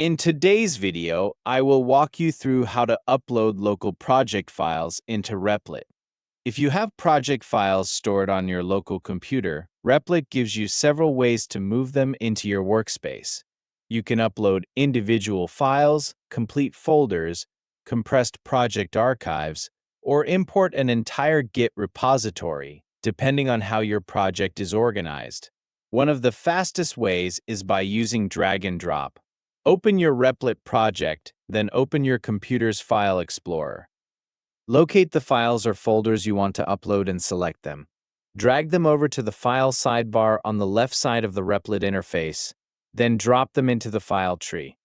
In today's video, I will walk you through how to upload local project files into Replit. If you have project files stored on your local computer, Replit gives you several ways to move them into your workspace. You can upload individual files, complete folders, compressed project archives, or import an entire Git repository, depending on how your project is organized. One of the fastest ways is by using drag and drop. Open your Replit project, then open your computer's File Explorer. Locate the files or folders you want to upload and select them. Drag them over to the File sidebar on the left side of the Replit interface, then drop them into the file tree.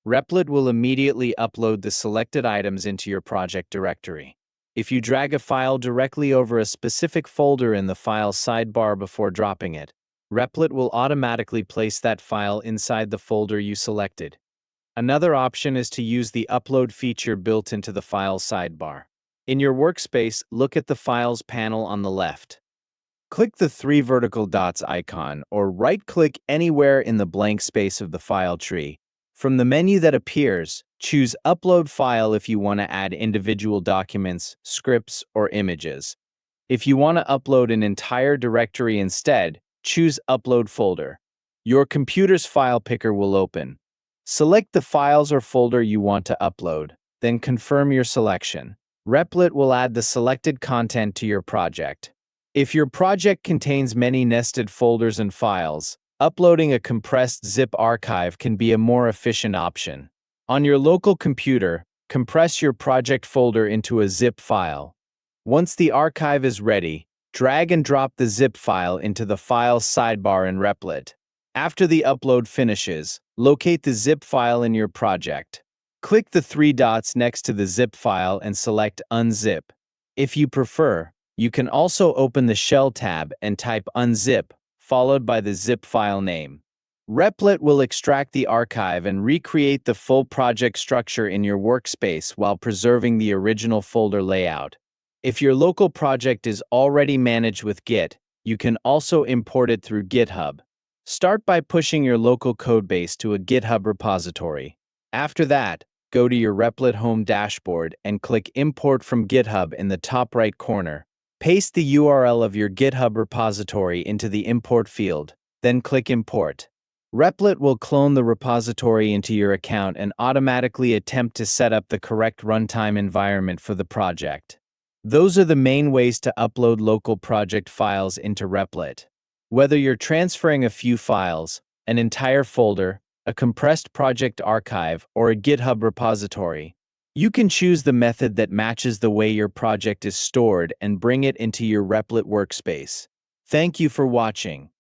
Replit will immediately upload the selected items into your project directory. If you drag a file directly over a specific folder in the File sidebar before dropping it, Replit will automatically place that file inside the folder you selected. Another option is to use the upload feature built into the File sidebar. In your workspace, look at the Files panel on the left. Click the three vertical dots icon or right-click anywhere in the blank space of the file tree. From the menu that appears, choose Upload File if you want to add individual documents, scripts, or images. If you want to upload an entire directory instead, choose Upload Folder. Your computer's file picker will open. Select the files or folder you want to upload, then confirm your selection. Replit will add the selected content to your project. If your project contains many nested folders and files, uploading a compressed zip archive can be a more efficient option. On your local computer, compress your project folder into a zip file. Once the archive is ready, drag and drop the zip file into the Files sidebar in Replit. After the upload finishes, locate the zip file in your project. Click the three dots next to the zip file and select Unzip. If you prefer, you can also open the Shell tab and type unzip, followed by the zip file name. Replit will extract the archive and recreate the full project structure in your workspace while preserving the original folder layout. If your local project is already managed with Git, you can also import it through GitHub. Start by pushing your local codebase to a GitHub repository. After that, go to your Replit home dashboard and click Import from GitHub in the top right corner. Paste the URL of your GitHub repository into the import field, then click Import. Replit will clone the repository into your account and automatically attempt to set up the correct runtime environment for the project. Those are the main ways to upload local project files into Replit. Whether you're transferring a few files, an entire folder, a compressed project archive, or a GitHub repository, you can choose the method that matches the way your project is stored and bring it into your Replit workspace. Thank you for watching.